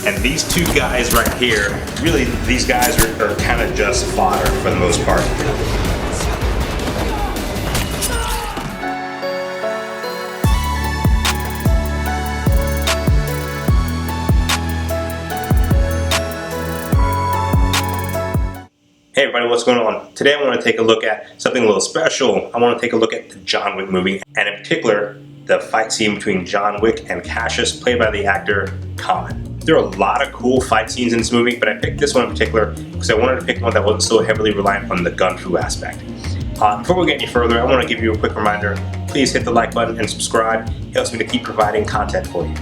And these two guys right here, really, these guys are kind of just fodder for the most part. Hey everybody, what's going on? Today I want to take a look at something a little special. I want to take a look at the John Wick movie, and in particular, the fight scene between John Wick and Cassian, played by the actor Cassian. There are a lot of cool fight scenes in this movie, but I picked this one in particular because I wanted to pick one that wasn't so heavily reliant on the gun fu aspect. Before we get any further, I want to give you a quick reminder. Please hit the like button and subscribe. It helps me to keep providing content for you.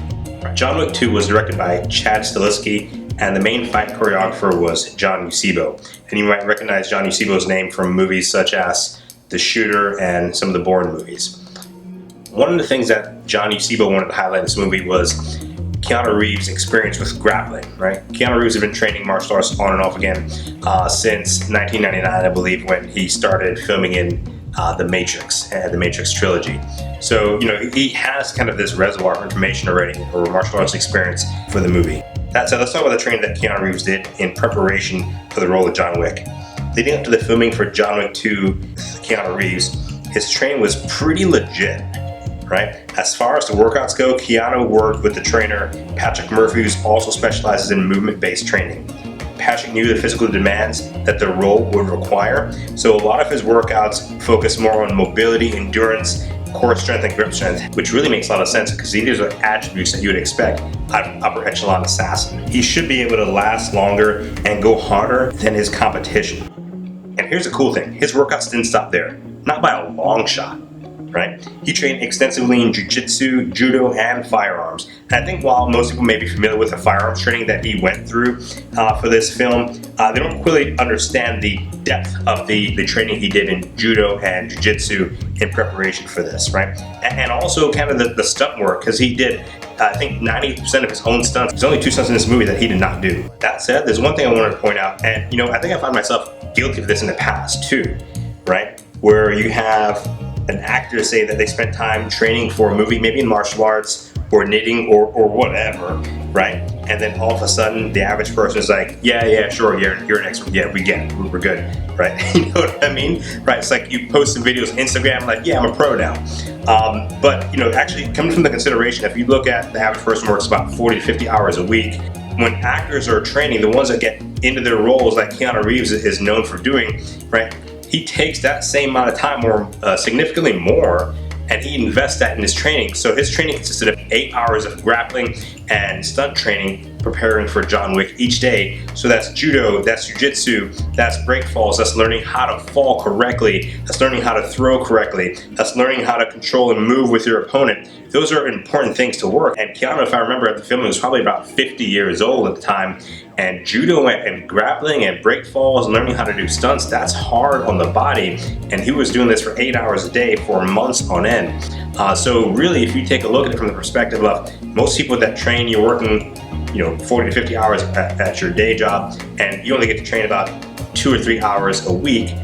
John Wick 2 was directed by Chad Stahleski, and the main fight choreographer was John Eusebio. And you might recognize John Eusebio's name from movies such as The Shooter and some of the Bourne movies. One of the things that John Eusebio wanted to highlight in this movie was Keanu Reeves' experience with grappling, right? Keanu Reeves had been training martial arts on and off again since 1999, I believe, when he started filming in the Matrix trilogy. So, you know, he has kind of this reservoir of information already, or martial arts experience for the movie. That said, let's talk about the training that Keanu Reeves did in preparation for the role of John Wick. Leading up to the filming for John Wick 2, Keanu Reeves, his training was pretty legit, right? As far as the workouts go, Keanu worked with the trainer Patrick Murphy, who also specializes in movement-based training. Patrick knew the physical demands that the role would require, so a lot of his workouts focus more on mobility, endurance, core strength, and grip strength, which really makes a lot of sense because these are attributes that you would expect out of an upper echelon assassin. He should be able to last longer and go harder than his competition. And here's the cool thing, his workouts didn't stop there, not by a long shot, right? He trained extensively in jiu-jitsu, judo, and firearms. And I think while most people may be familiar with the firearms training that he went through for this film, they don't really understand the depth of the training he did in judo and jiu-jitsu in preparation for this, right? And also kind of the stunt work, because he did, I think, 90% of his own stunts. There's only 2 stunts in this movie that he did not do. That said, there's one thing I wanted to point out, and you know, I think I find myself guilty of this in the past too, right? Where you have an actor say that they spent time training for a movie, maybe in martial arts or knitting or whatever, right? And then all of a sudden the average person is like, yeah, sure, you're an expert, yeah, we get it, we're good, right? You know what I mean? Right, it's like you post some videos on Instagram like, yeah, I'm a pro now. But you know, actually coming from the consideration, if you look at the average person works about 40 to 50 hours a week, when actors are training, the ones that get into their roles like Keanu Reeves is known for doing, right? He takes that same amount of time, or significantly more, and he invests that in his training. So his training consisted of 8 hours of grappling and stunt training, preparing for John Wick each day. So that's judo, that's jiu-jitsu, that's break falls, that's learning how to fall correctly, that's learning how to throw correctly, that's learning how to control and move with your opponent. Those are important things to work. And Keanu, if I remember at the film, he was probably about 50 years old at the time. And judo and grappling and break falls, learning how to do stunts, that's hard on the body. And he was doing this for 8 hours a day for months on end. So really, if you take a look at it from the perspective of most people that train, you're working, you know, 40 to 50 hours at your day job, and you only get to train about 2 or 3 hours a week.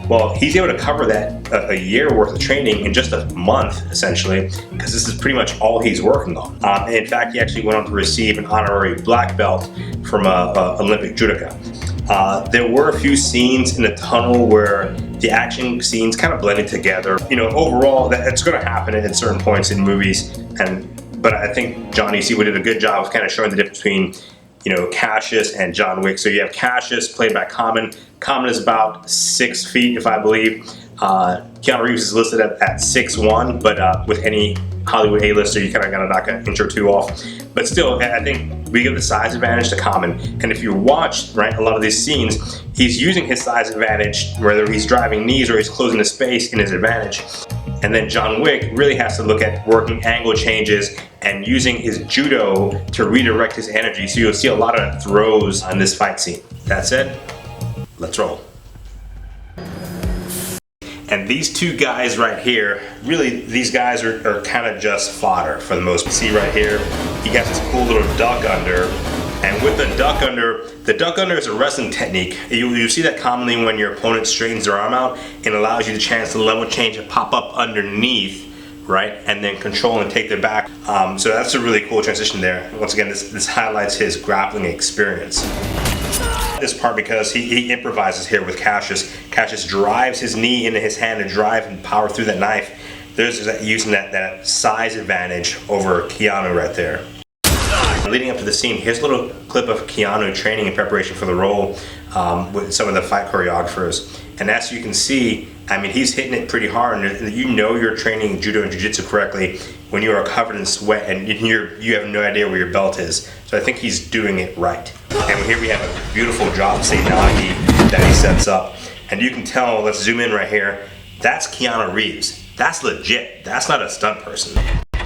Well, he's able to cover that a year worth of training in just a month, essentially, because this is pretty much all he's working on. In fact, he actually went on to receive an honorary black belt from an Olympic judoka. There were a few scenes in the tunnel where the action scenes kind of blended together. You know, overall, that's going to happen at certain points in movies, but I think John Eusebio did a good job of kind of showing the difference between, you know, Cassian and John Wick. So you have Cassian played by Cassian. Cassian is about 6 feet, if I believe. Keanu Reeves is listed at 6'1", but with any Hollywood A-lister, you kind of got to knock an inch or two off. But still, I think we give the size advantage to Cassian. And if you watch, right, a lot of these scenes, he's using his size advantage, whether he's driving knees or he's closing the space in his advantage. And then John Wick really has to look at working angle changes and using his judo to redirect his energy. So you'll see a lot of throws on this fight scene. That said, let's roll. And these two guys right here, really, these guys are kind of just fodder for the most part. See right here, he got this cool little duck under. And with the duck under is a wrestling technique. You see that commonly when your opponent straightens their arm out and allows you the chance to level change and pop up underneath, right? And then control and take their back. So that's a really cool transition there. Once again, this highlights his grappling experience. This part because he improvises here with Cassius. Cassius drives his knee into his hand to drive and power through that knife. There's using that size advantage over Keanu right there. Leading up to the scene, here's a little clip of Keanu training in preparation for the role with some of the fight choreographers. And as you can see, I mean, he's hitting it pretty hard, and you know you're training judo and jiu-jitsu correctly when you are covered in sweat and you have no idea where your belt is. So I think he's doing it right. And here we have a beautiful drop Stahleski that he sets up. And you can tell, let's zoom in right here, that's Keanu Reeves. That's legit. That's not a stunt person.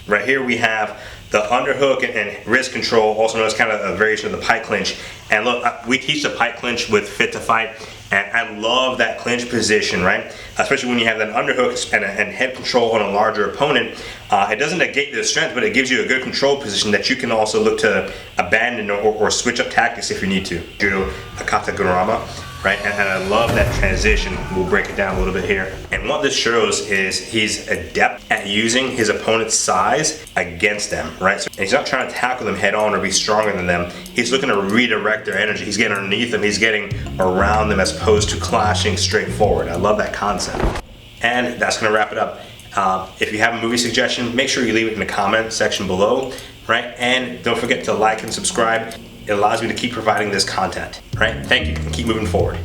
Right here we have the underhook and wrist control, also known as kind of a variation of the pike clinch. And look, we teach the pike clinch with Fit to Fight, and I love that clinch position, right? Especially when you have that underhook and head control on a larger opponent. It doesn't negate their strength, but it gives you a good control position that you can also look to abandon or switch up tactics if you need to. Judo Akatagurama, right? And I love that transition. We'll break it down a little bit here. And what this shows is he's adept at using his opponent's size against them, right? So he's not trying to tackle them head on or be stronger than them. He's looking to redirect their energy. He's getting underneath them. He's getting around them as opposed to clashing straight forward. I love that concept. And that's gonna wrap it up. If you have a movie suggestion, make sure you leave it in the comment section below, right? And don't forget to like and subscribe. It allows me to keep providing this content, right? Thank you, and keep moving forward.